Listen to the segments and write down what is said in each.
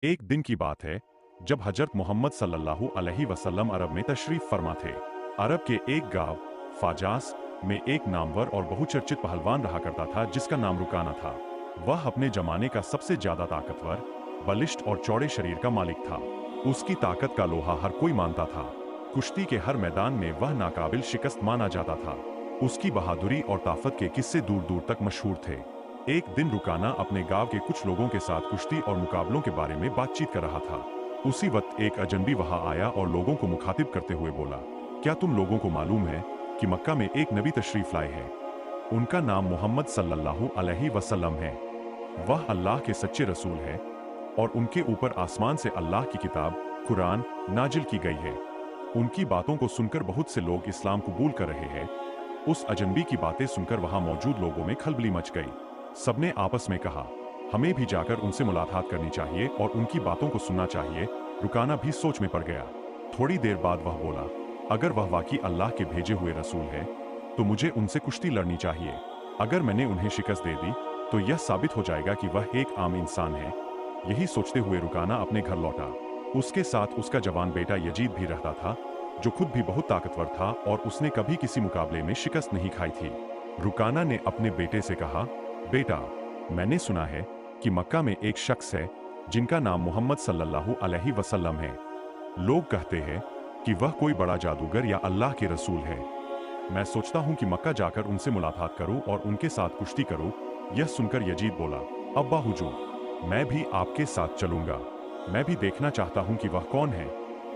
एक दिन की बात है जब हजरत मोहम्मद सल्लल्लाहु अलैहि वसल्लम अरब में तशरीफ फरमा थे। अरब के एक गांव फाजास में एक नामवर और बहुचर्चित पहलवान रहा करता था जिसका नाम रुकाना था। वह अपने जमाने का सबसे ज्यादा ताकतवर, बलिष्ठ और चौड़े शरीर का मालिक था। उसकी ताकत का लोहा हर कोई मानता था। कुश्ती के हर मैदान में वह नाकाबिल शिकस्त माना जाता था। उसकी बहादुरी और ताकत के किस्से दूर दूर तक मशहूर थे। एक दिन रुकाना अपने गांव के कुछ लोगों के साथ कुश्ती और मुकाबलों के बारे में बातचीत कर रहा था। उसी वक्त एक अजनबी वहां आया और लोगों को मुखातिब करते हुए बोला, क्या तुम लोगों को मालूम है कि मक्का में एक नबी तशरीफ लाए हैं? उनका नाम मोहम्मद सल्लल्लाहु अलैहि वसल्लम है। वह अल्लाह के सच्चे रसूल है और उनके ऊपर आसमान से अल्लाह की किताब कुरान नाजिल की गई है। उनकी बातों को सुनकर बहुत से लोग इस्लाम कबूल कर रहे हैं। उस अजनबी की बातें सुनकर वहां मौजूद लोगों में खलबली मच गई। सबने आपस में कहा, हमें भी जाकर उनसे मुलाकात करनी चाहिए और उनकी बातों को सुनना चाहिए। रुकाना भी सोच में पड़ गया। थोड़ी देर बाद वह बोला, अगर वह वाकई अल्लाह के भेजे हुए रसूल है तो मुझे उनसे कुश्ती लड़नी चाहिए। अगर मैंने उन्हें शिकस्त दे दी तो यह साबित हो जाएगा कि वह एक आम इंसान है। यही सोचते हुए रुकाना अपने घर लौटा। उसके साथ उसका जवान बेटा यजीद भी रहता था, जो खुद भी बहुत ताकतवर था और उसने कभी किसी मुकाबले में शिकस्त नहीं खाई थी। रुकाना ने अपने बेटे से कहा, बेटा, मैंने सुना है कि मक्का में एक शख्स है जिनका नाम मोहम्मद सल्लल्लाहु अलैहि वसल्लम है। लोग कहते हैं कि वह कोई बड़ा जादूगर या अल्लाह के रसूल है। मैं सोचता हूं कि मक्का जाकर उनसे मुलाकात करूं और उनके साथ कुश्ती करूं। यह सुनकर यजीद बोला, अब्बा हुजूर, मैं भी आपके साथ चलूंगा। मैं भी देखना चाहता हूं कि वह कौन है।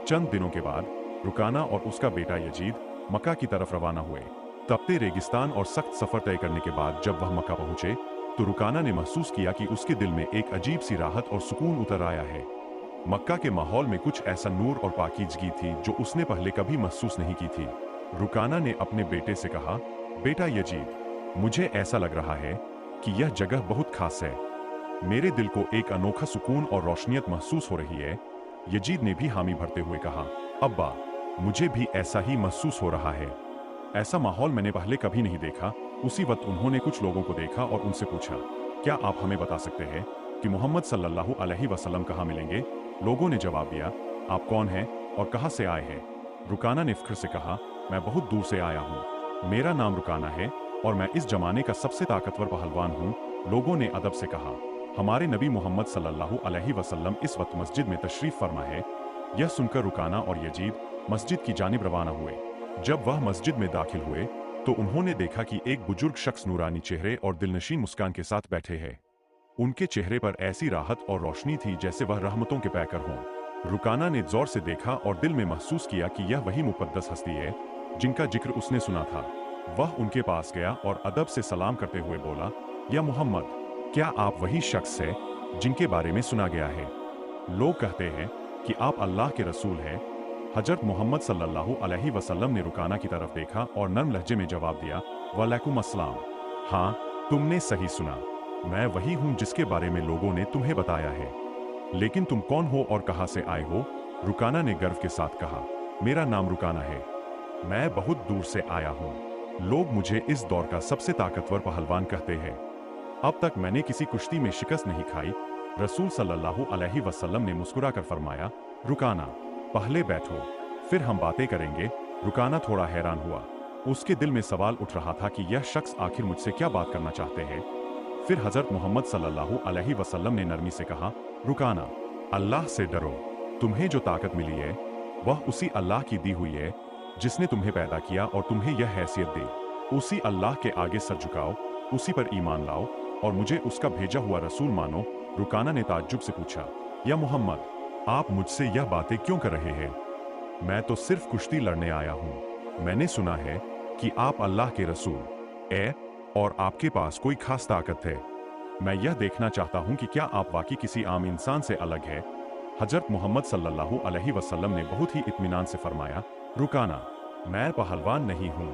चंद दिनों के बाद रुकाना और उसका बेटा यजीद मक्का की तरफ रवाना हुए। तपते रेगिस्तान और सख्त सफर तय करने के बाद जब वह मक्का पहुंचे तो रुकाना ने महसूस किया कि उसके दिल में एक अजीब सी राहत और सुकून उतर आया है। मक्का के माहौल में कुछ ऐसा नूर और पाकीज़गी थी जो उसने पहले कभी महसूस नहीं की थी। रुकाना ने अपने बेटे से कहा, बेटा यजीद, मुझे ऐसा लग रहा है कि यह जगह बहुत खास है। मेरे दिल को एक अनोखा सुकून और रोशनियत महसूस हो रही है। यजीद ने भी हामी भरते हुए कहा, अब्बा, मुझे भी ऐसा ही महसूस हो रहा है। ऐसा माहौल मैंने पहले कभी नहीं देखा। उसी वक्त उन्होंने कुछ लोगों को देखा और उनसे पूछा, क्या आप हमें बता सकते हैं कि मोहम्मद सल्लल्लाहु अलैहि वसल्लम कहाँ मिलेंगे? लोगों ने जवाब दिया, आप कौन हैं और कहाँ से आए हैं? रुकाना ने फख्र से कहा, मैं बहुत दूर से आया हूँ। मेरा नाम रुकाना है और मैं इस जमाने का सबसे ताकतवर पहलवान हूँ। लोगों ने अदब से कहा, हमारे नबी मोहम्मद सल्लल्लाहु अलैहि वसल्लम इस वक्त मस्जिद में तशरीफ फरमा है। यह सुनकर रुकाना और यजीद मस्जिद की जानिब रवाना हुए। जब वह मस्जिद में दाखिल हुए तो उन्होंने देखा कि एक बुजुर्ग शख्स नूरानी चेहरे और दिलनशीन मुस्कान के साथ बैठे हैं। उनके चेहरे पर ऐसी राहत और रोशनी थी जैसे वह रहमतों के पैकर हों। रुकाना ने जोर से देखा और दिल में महसूस किया कि यह वही मुक़द्दस हस्ती है जिनका जिक्र उसने सुना था। वह उनके पास गया और अदब से सलाम करते हुए बोला, या मोहम्मद, क्या आप वही शख्स है जिनके बारे में सुना गया है? लोग कहते हैं कि आप अल्लाह के रसूल हैं। हजरत मोहम्मद सल्लल्लाहु अलैहि वसल्लम ने रुकाना की तरफ देखा और नर्म लहजे में जवाब दिया, वालेकुम अस्सलाम। हाँ, तुमने सही सुना। मैं वही हूँ जिसके बारे में लोगों ने तुम्हें बताया है। लेकिन तुम कौन हो और कहाँ से आए हो? रुकाना ने गर्व के साथ कहा, मेरा नाम रुकाना है। मैं बहुत दूर से आया हूँ। लोग मुझे इस दौर का सबसे ताकतवर पहलवान कहते हैं। अब तक मैंने किसी कुश्ती में शिकस्त नहीं खाई। रसूल सल्लल्लाहु अलैहि वसल्लम ने मुस्कुराकर फरमाया, रुकाना, पहले बैठो, फिर हम बातें करेंगे। रुकाना थोड़ा हैरान हुआ। उसके दिल में सवाल उठ रहा था कि यह शख्स आखिर मुझसे क्या बात करना चाहते हैं। फिर हजरत मोहम्मद सल्लल्लाहु अलैहि वसल्लम ने नरमी से कहा, रुकाना, अल्लाह से डरो। तुम्हें जो ताकत मिली है वह उसी अल्लाह की दी हुई है जिसने तुम्हें पैदा किया और तुम्हें यह हैसियत दी। उसी अल्लाह के आगे सर झुकाओ, उसी पर ईमान लाओ और मुझे उसका भेजा हुआ रसूल मानो। रुकाना ने ताज्जुब से पूछा, या मोहम्मद, आप मुझसे यह बातें क्यों कर रहे हैं? मैं तो सिर्फ कुश्ती लड़ने आया हूँ। मैंने सुना है कि आप अल्लाह के रसूल और आपके पास कोई खास ताकत है। मैं यह देखना चाहता हूँ कि क्या आप वाकई किसी आम इंसान से अलग है। हजरत मोहम्मद सल्लल्लाहु अलैहि वसल्लम ने बहुत ही इत्मीनान से फरमाया, रुकाना, मैं पहलवान नहीं हूँ।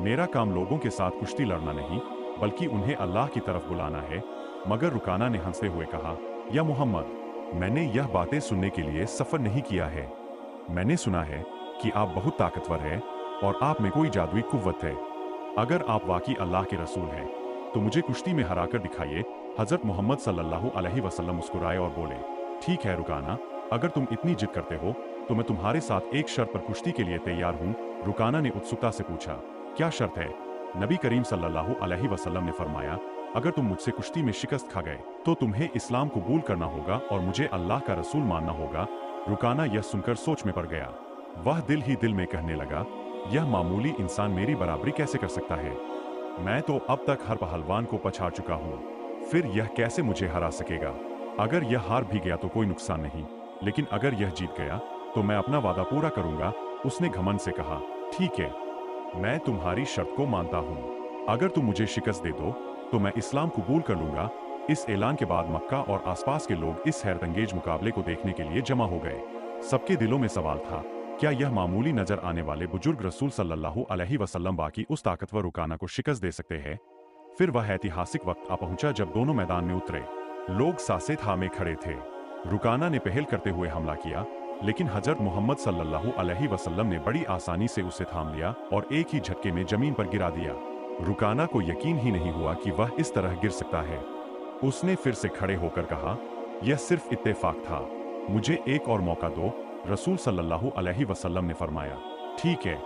मेरा काम लोगों के साथ कुश्ती लड़ना नहीं बल्कि उन्हें अल्लाह की तरफ बुलाना है। मगर रुकाना ने हंसते हुए कहा, या मोहम्मद, मैंने यह बातें सुनने के लिए सफर नहीं किया है। मैंने सुना है कि आप बहुत ताकतवर हैं और आप में कोई जादुई कुव्वत है। अगर आप वाकई अल्लाह के रसूल हैं तो मुझे कुश्ती में हराकर दिखाइए। हजरत मोहम्मद सल्लल्लाहु अलैहि वसल्लम मुस्कुराए और बोले, ठीक है रुकाना, अगर तुम इतनी जिद करते हो तो मैं तुम्हारे साथ एक शर्त पर कुश्ती के लिए तैयार हूँ। रुकाना ने उत्सुकता से पूछा, क्या शर्त है? नबी करीम सल्लल्लाहु अलैहि वसल्लम ने फरमाया, अगर तुम मुझसे कुश्ती में शिकस्त खा गए तो तुम्हें इस्लाम कबूल करना होगा और मुझे अल्लाह का रसूल मानना होगा। रुकाना यह सुनकर सोच में पड़ गया। वह दिल ही दिल में कहने लगा, यह मामूली इंसान मेरी बराबरी कैसे कर सकता है? मैं तो अब तक हर पहलवान को पछाड़ चुका हूँ, फिर यह कैसे मुझे हरा सकेगा? अगर यह हार भी गया तो कोई नुकसान नहीं, लेकिन अगर यह जीत गया तो मैं अपना वादा पूरा करूंगा। उसने घमंड से कहा, ठीक है, मैं तुम्हारी शर्त को मानता हूँ। अगर तुम मुझे शिकस्त दे दो तो मैं इस्लाम कबूल कर लूंगा। इस ऐलान के बाद मक्का और आसपास के लोग इस हैरतअंगेज मुकाबले को देखने के लिए जमा हो गए। सबके दिलों में सवाल था, क्या यह मामूली नजर आने वाले बुजुर्ग रसूल सल्लल्लाहु अलैहि वसल्लम बाकी उस ताकतवर रुकाना को शिकस्त दे सकते हैं? फिर वह ऐतिहासिक वक्त आ पहुंचा जब दोनों मैदान में उतरे। लोग सासे थामे खड़े थे। रुकाना ने पहल करते हुए हमला किया, लेकिन हजरत मोहम्मद सल्लल्लाहु अलैहि वसल्लम ने बड़ी आसानी से उसे थाम लिया और एक ही झटके में जमीन पर गिरा दिया। रुकाना को यकीन ही नहीं हुआ कि वह इस तरह गिर सकता है। उसने फिर से खड़े होकर कहा, यह सिर्फ इत्तेफाक था, मुझे एक और मौका दो। रसूल सल्लल्लाहु अलैहि वसल्लम ने फरमाया, ठीक है,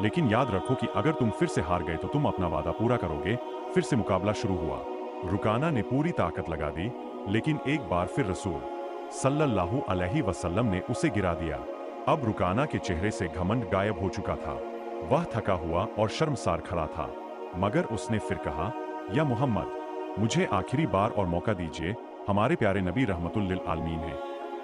लेकिन याद रखो कि अगर तुम फिर से हार गए तो तुम अपना वादा पूरा करोगे। फिर से मुकाबला शुरू हुआ। रुकाना ने पूरी ताकत लगा दी, लेकिन एक बार फिर रसूल सल्लल्लाहु अलैहि वसल्लम ने उसे गिरा दिया। अब रुकाना के चेहरे से घमंड गायब हो चुका था। वह थका हुआ और शर्मसार खड़ा था, मगर उसने फिर कहा, या मोहम्मद, मुझे आखिरी बार और मौका दीजिए, हमारे प्यारे नबी रहमतुल लिल आलमीन हैं।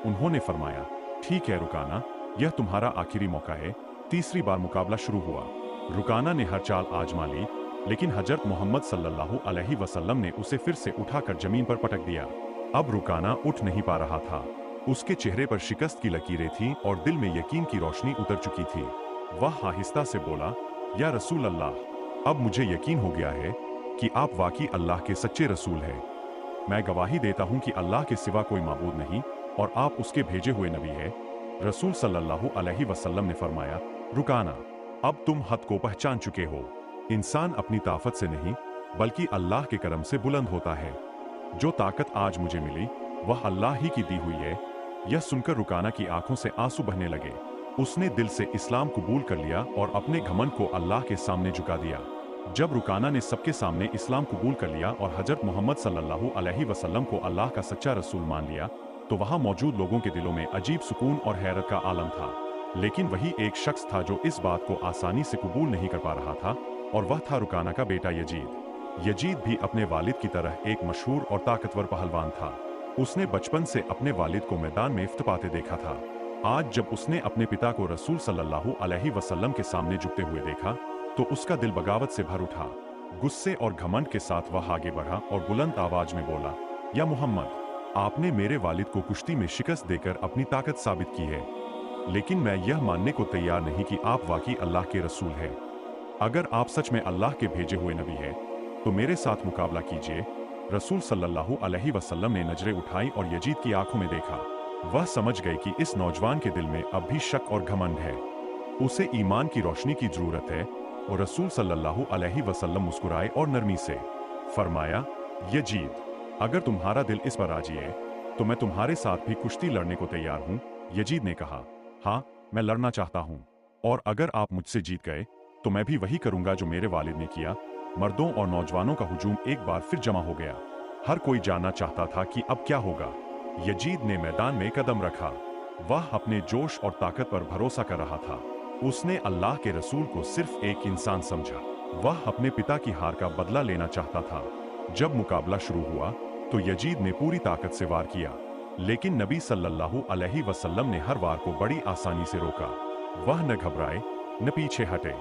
उन्होंने फरमाया, ठीक है रुकाना, यह तुम्हारा आखिरी मौका है। तीसरी बार मुकाबला शुरू हुआ। रुकाना ने हर चाल आजमा ली, लेकिन हजरत मोहम्मद सल्लल्लाहु अलैहि वसल्लम ने उसे फिर से उठाकर जमीन पर पटक दिया। अब रुकाना उठ नहीं पा रहा था। उसके चेहरे पर शिकस्त की लकीरें थीं और दिल में यकीन की रोशनी उतर चुकी थी। वह आहिस्ता से बोला, या रसूल अल्लाह, अब मुझे यकीन हो गया है कि आप वाकई अल्लाह के सच्चे रसूल हैं। मैं गवाही देता हूं कि अल्लाह के सिवा कोई माबूद नहीं और आप उसके भेजे हुए नबी हैं। रसूल सल्लल्लाहु अलैहि वसल्लम ने फरमाया, रुकाना, अब तुम हद को पहचान चुके हो। इंसान अपनी ताकत से नहीं बल्कि अल्लाह के करम से बुलंद होता है। जो ताकत आज मुझे मिली वह अल्लाह ही की दी हुई है। यह सुनकर रुकाना की आंखों से आंसू बहने लगे। उसने दिल से इस्लाम कबूल कर लिया और अपने घमंड को अल्लाह के सामने झुका दिया। जब रुकाना ने सबके सामने इस्लाम कबूल कर लिया और हजरत मोहम्मद सल्लल्लाहु अलैहि वसल्लम को अल्लाह का सच्चा रसूल मान लिया, तो वहां मौजूद लोगों के दिलों में अजीब सुकून और हैरत का आलम था। लेकिन वही एक शख्स था जो इस बात को आसानी से कबूल नहीं कर पा रहा था, और वह था रुकाना का बेटा यजीद। यजीद भी अपने वालिद की तरह एक मशहूर और ताकतवर पहलवान था। उसने बचपन से अपने वालिद को मैदान में इफ्त पाते देखा था। आज जब उसने अपने पिता को रसूल सल्लल्लाहु अलैहि वसल्लम के सामने झुकते हुए देखा, तो उसका दिल बगावत से भर उठा। गुस्से और घमंड के साथ वह आगे बढ़ा और बुलंद आवाज में बोला, या मोहम्मद, आपने मेरे वालिद को कुश्ती में शिकस्त देकर अपनी ताकत साबित की है, लेकिन मैं यह मानने को तैयार नहीं कि आप वाकई अल्लाह के रसूल हैं। अगर आप सच में अल्लाह के भेजे हुए नबी हैं, तो मेरे साथ मुकाबला कीजिए। रसूल सल्लल्लाहु अलैहि वसल्लम ने नजरें उठाई और यजीद की आंखों में देखा। वह समझ गए कि इस नौजवान के दिल में अब भी शक और घमंड है। उसे ईमान की रोशनी की जरूरत है। और रसूल सल्लल्लाहु अलैहि वसल्लम मुस्कुराए और नरमी से फरमाया, यजीद, अगर तुम्हारा दिल इस पर राजी है तो मैं तुम्हारे साथ भी कुश्ती लड़ने को तैयार हूँ। यजीद ने कहा, हाँ, मैं लड़ना चाहता हूँ, और अगर आप मुझसे जीत गए तो मैं भी वही करूंगा जो मेरे वालिद ने किया। मर्दों और नौजवानों का हुजूम एक बार फिर जमा हो गया। हर कोई जानना चाहता था कि अब क्या होगा। यजीद ने मैदान में कदम रखा। वह अपने जोश और ताकत पर भरोसा कर रहा था। उसने अल्लाह के रसूल को सिर्फ एक इंसान समझा। वह अपने पिता की हार का बदला लेना चाहता था। जब मुकाबला शुरू हुआ तो यजीद ने पूरी ताकत से वार किया, लेकिन नबी सल्लल्लाहु अलैहि वसल्लम ने हर वार को बड़ी आसानी से रोका। वह न घबराए न पीछे हटे।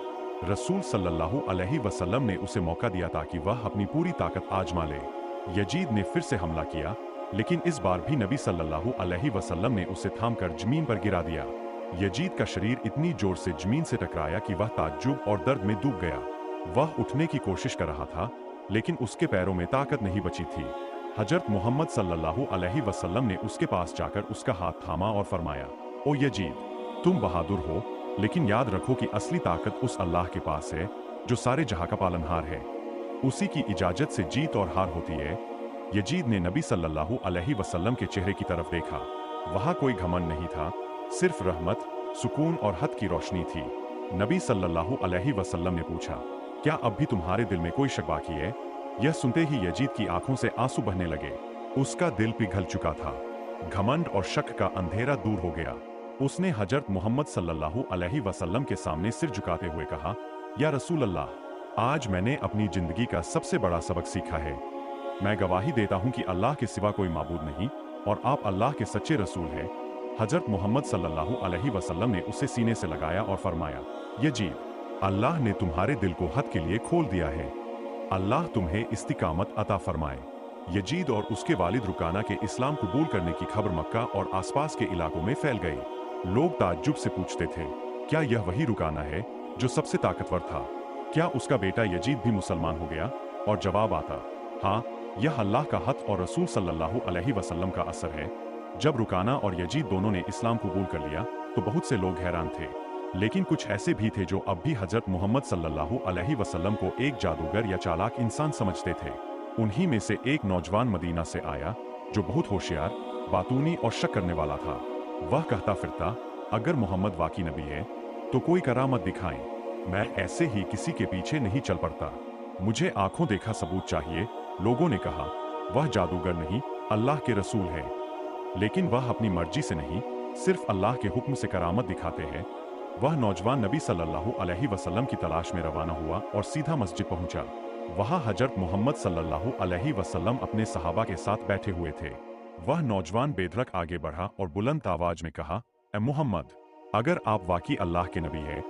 रसूल सल्लल्लाहु अलैहि वसल्लम ने उसे मौका दिया ताकि वह अपनी पूरी ताकत आजमा ले। यजीद ने फिर से हमला किया, लेकिन इस बार भी नबी सल्लल्लाहु अलैहि वसल्लम ने उसे थामकर जमीन पर गिरा दिया। यजीद का शरीर इतनी जोर से जमीन से टकराया कि वह ताज्जुब और दर्द में डूब गया। वह उठने की कोशिश कर रहा था, लेकिन उसके पैरों में ताकत नहीं बची थी। हजरत मोहम्मद सल्लल्लाहु अलैहि वसल्लम ने उसके पास जाकर उसका हाथ थामा और फरमाया, ओ यजीद, तुम बहादुर हो, लेकिन याद रखो कि असली ताकत उस अल्लाह के पास है जो सारे जहां का पालनहार है। उसी की इजाजत से जीत और हार होती है। यजीद ने नबी सल्लल्लाहु अलैहि वसल्लम के चेहरे की तरफ देखा। वहाँ कोई घमंड नहीं था, सिर्फ रहमत, सुकून और हद की रोशनी थी। नबी सल्लल्लाहु अलैहि वसल्लम ने पूछा, क्या अब भी तुम्हारे दिल में कोई शक बाकी है? यह सुनते ही यजीद की आंखों से आंसू बहने लगे। उसका दिल पिघल चुका था। घमंड और शक का अंधेरा दूर हो गया। उसने हजरत मोहम्मद सल्लल्लाहु अलैहि वसल्लम के सामने सिर झुकाते हुए कहा, या रसूल अल्लाह, आज मैंने अपनी जिंदगी का सबसे बड़ा सबक सीखा है। मैं गवाही देता हूँ कि अल्लाह के सिवा कोई माबूद नहीं और आप अल्लाह के सच्चे रसूल हैं। हजरत मोहम्मद सल्लल्लाहु अलैहि वसल्लम ने उसे सीने से लगाया और फरमाया, यजीद, अल्लाह ने तुम्हारे दिल को हद के लिए खोल दिया है। अल्लाह तुम्हें इस्तिकामत अता फरमाए। यजीद और उसके वालिद रुकाना के इस्लाम कबूल करने की खबर मक्का और आसपास के इलाकों में फैल गई। लोग ताज्जुब से पूछते थे, क्या यह वही रुकाना है जो सबसे ताकतवर था? क्या उसका बेटा यजीद भी मुसलमान हो गया? और जवाब आता, हाँ, यह अल्लाह का हक और रसूल सल्लल्लाहु अलैहि वसल्लम का असर है। जब रुकाना और यजीद दोनों ने इस्लाम कबूल कर लिया तो बहुत से लोग हैरान थे, लेकिन कुछ ऐसे भी थे जो अब भी हजरत मोहम्मद सल्लल्लाहु अलैहि वसल्लम को एक जादूगर या चालाक इंसान समझते थे। उन्हीं में से एक नौजवान मदीना से आया जो बहुत होशियार, बातूनी और शक करने वाला था। वह कहता फिरता, अगर मोहम्मद वाकई नबी है तो कोई करामत दिखाएं। मैं ऐसे ही किसी के पीछे नहीं चल पड़ता, मुझे आंखों देखा सबूत चाहिए। लोगों ने कहा, वह जादूगर नहीं, अल्लाह के रसूल है। लेकिन वह अपनी मर्जी से नहीं, सिर्फ अल्लाह के हुक्म से करामत दिखाते हैं। वह नौजवान नबी सल्लल्लाहु अलैहि वसल्लम की तलाश में रवाना हुआ और सीधा मस्जिद पहुंचा। वहां हजरत मोहम्मद सल्लल्लाहु अलैहि वसल्लम अपने सहाबा के साथ बैठे हुए थे। वह नौजवान बेधड़क आगे बढ़ा और बुलंद आवाज में कहा, ए मोहम्मद, अगर आप वाकई अल्लाह के नबी हैं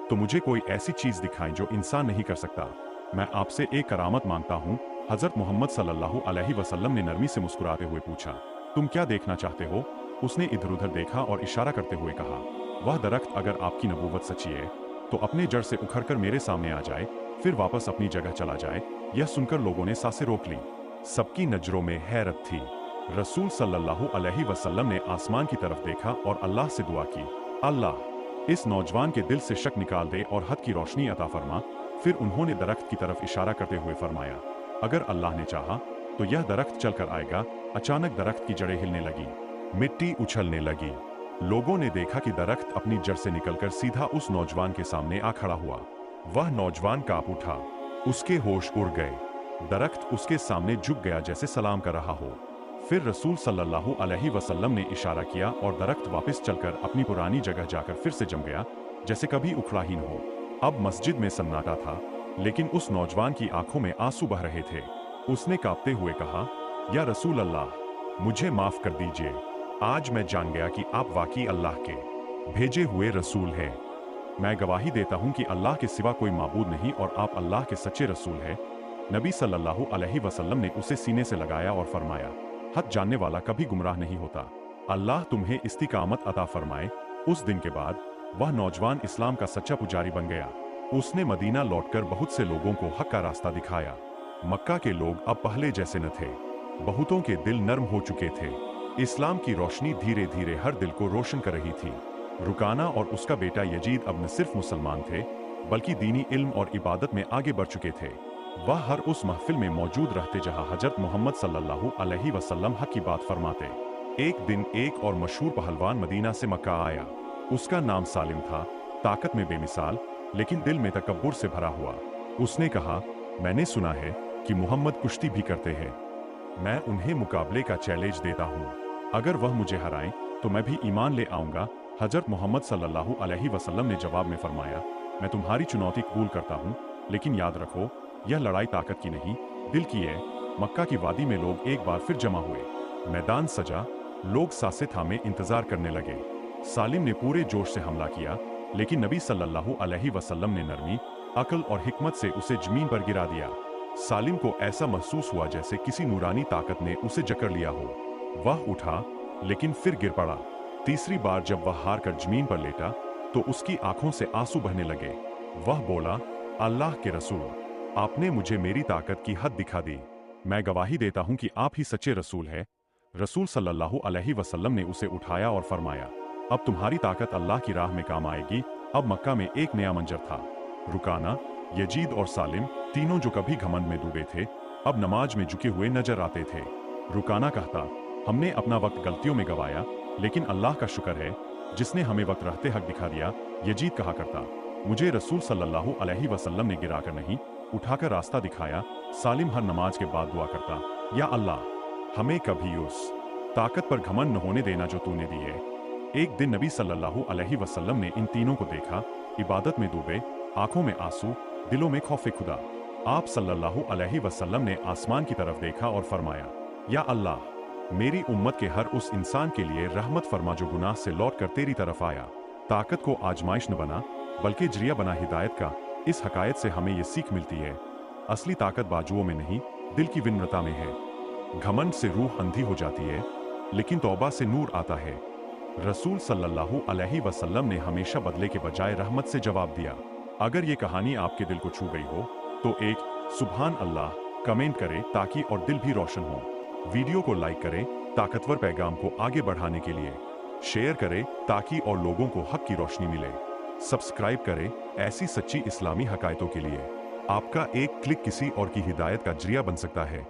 तो मुझे कोई ऐसी चीज दिखाएं जो इंसान नहीं कर सकता। मैं आपसे एक करामत मांगता हूँ। हजरत मोहम्मद सल्लल्लाहु अलैहि वसल्लम ने नरमी से मुस्कुराते हुए पूछा, तुम क्या देखना चाहते हो? उसने इधर उधर देखा और इशारा करते हुए कहा, वह दरख्त अगर आपकी नबूवत सच्ची है तो अपने जड़ से उखड़कर मेरे सामने आ जाए, फिर वापस अपनी जगह चला जाए। यह सुनकर लोगों ने सांसें रोक ली। सबकी नजरों में हैरत थी। रसूल सल्लल्लाहु अलैहि वसल्लम ने आसमान की तरफ देखा और अल्लाह से दुआ की, अल्लाह, इस नौजवान के दिल से शक निकाल दे और हद की रोशनी अता फरमा। फिर उन्होंने दरख्त की तरफ इशारा करते हुए फरमाया, अगर अल्लाह ने चाहा तो यह दरख्त चलकर आएगा। अचानक दरख्त की जड़ें हिलने लगी, मिट्टी उछलने लगी। लोगों ने देखा कि दरख्त अपनी जड़ से निकलकर सीधा उस नौजवान के सामने आ खड़ा हुआ। वह नौजवान कांप उठा, उसके होश उड़ गए। दरख्त उसके सामने झुक गया जैसे सलाम कर रहा हो। फिर रसूल सल्लल्लाहु अलैहि वसल्लम ने इशारा किया और दरख्त वापस चलकर अपनी पुरानी जगह जाकर फिर से जम गया जैसे कभी उखड़ा ही न हो। अब मस्जिद में सन्नाटा था, लेकिन उस नौजवान की आंखों में आंसू बह रहे थे। उसने कांपते हुए कहा, या रसूल अल्लाह, मुझे माफ कर दीजिए। आज मैं जान गया कि आप वाकई अल्लाह के भेजे हुए रसूल हैं। मैं गवाही देता हूं कि अल्लाह के सिवा कोई माबूद नहीं और आप अल्लाह के सच्चे रसूल हैं। नबी सल्लल्लाहु अलैहि वसल्लम ने उसे सीने से लगाया और फरमाया, हक जानने वाला कभी गुमराह नहीं होता। अल्लाह तुम्हें इस्तिकामत अता फरमाए। उस दिन के बाद वह नौजवान इस्लाम का सच्चा पुजारी बन गया। उसने मदीना लौटकर बहुत से लोगों को हक का रास्ता दिखाया। मक्का के लोग अब पहले जैसे न थे। बहुतों के दिल नर्म हो चुके थे। इस्लाम की रोशनी धीरे धीरे हर दिल को रोशन कर रही थी। रुकाना और उसका बेटा यजीद अब न सिर्फ मुसलमान थे, बल्कि दीनी इल्म और इबादत में आगे बढ़ चुके थे। वह हर उस महफिल में मौजूद रहते जहां हजरत मोहम्मद सल्लल्लाहु अलैहि वसल्लम हक की बात फरमाते। एक दिन एक और मशहूर पहलवान मदीना से मक्का आया। उसका नाम सालिम था, ताकत में बेमिसाल, लेकिन दिल में तकब्बुर से भरा हुआ। उसने कहा, मैंने सुना है कि मोहम्मद कुश्ती भी करते हैं। मैं उन्हें मुकाबले का चैलेंज देता हूँ। अगर वह मुझे हराएं तो मैं भी ईमान ले आऊंगा। हजरत मोहम्मद सल्लल्लाहु अलैहि वसल्लम ने जवाब में फरमाया, मैं तुम्हारी चुनौती कबूल करता हूँ, लेकिन याद रखो, यह लड़ाई ताकत की नहीं, दिल की है। मक्का की वादी में लोग एक बार फिर जमा हुए। मैदान सजा, लोग सांसें थामे इंतजार करने लगे। सालिम ने पूरे जोश से हमला किया, लेकिन नबी सल्लल्लाहु अलैहि वसल्लम ने नरमी, अक्ल और हिकमत से उसे जमीन पर गिरा दिया। सालिम को ऐसा महसूस हुआ जैसे किसी नूरानी ताकत ने उसे जकड़ लिया हो। वह उठा, लेकिन फिर गिर पड़ा। तीसरी बार जब वह हार कर जमीन पर लेटा तो उसकी आंखों से आंसू बहने लगे। वह बोला, अल्लाह के रसूल, आपने मुझे मेरी ताकत की हद दिखा दी। मैं गवाही देता हूं कि आप ही सच्चे रसूल हैं। रसूल सल्लल्लाहु अलैहि वसल्लम ने उसे उठाया और फरमाया, अब तुम्हारी ताकत अल्लाह की राह में काम आएगी। अब मक्का में एक नया मंजर था। रुकाना, यजीद और सालिम, तीनों जो कभी घमंड में डूबे थे, अब नमाज में झुके हुए नजर आते थे। रुकाना कहता, हमने अपना वक्त गलतियों में गवाया, लेकिन अल्लाह का शुक्र है जिसने हमें वक्त रहते हक दिखा दिया। यजीद कहा करता, मुझे रसूल सल्लल्लाहु अलैहि वसल्लम ने गिराकर नहीं, उठाकर रास्ता दिखाया। सालिम हर नमाज के बाद दुआ करता, या अल्लाह हमें कभी उस ताकत पर घमंड न होने देना जो तूने दी है। एक दिन नबी सल्लल्लाहु अलैहि वसल्लम ने इन तीनों को देखा, इबादत में डूबे, आंखों में आंसू, दिलों में खौफ खुदा। आप सल्लल्लाहु अलैहि वसल्लम ने आसमान की तरफ देखा और फरमाया, या अल्लाह मेरी उम्मत के हर उस इंसान के लिए रहमत फरमा जो गुनाह से लौट कर तेरी तरफ आया। ताकत को आजमाइश न बना बल्कि जरिया बना हिदायत का। इस हकायत से हमें ये सीख मिलती है, असली ताकत बाजुओं में नहीं, दिल की विनम्रता में है। घमंड से रूह अंधी हो जाती है, लेकिन तौबा से नूर आता है। रसूल सल्लल्लाहु अलैहि वसल्लम ने हमेशा बदले के बजाय रहमत से जवाब दिया। अगर ये कहानी आपके दिल को छू गई हो तो एक सुभान अल्लाह कमेंट करें ताकि और दिल भी रोशन हो। वीडियो को लाइक करें ताकतवर पैगाम को आगे बढ़ाने के लिए। शेयर करें ताकि और लोगों को हक की रोशनी मिले। सब्सक्राइब करें ऐसी सच्ची इस्लामी हकायतों के लिए। आपका एक क्लिक किसी और की हिदायत का जरिया बन सकता है।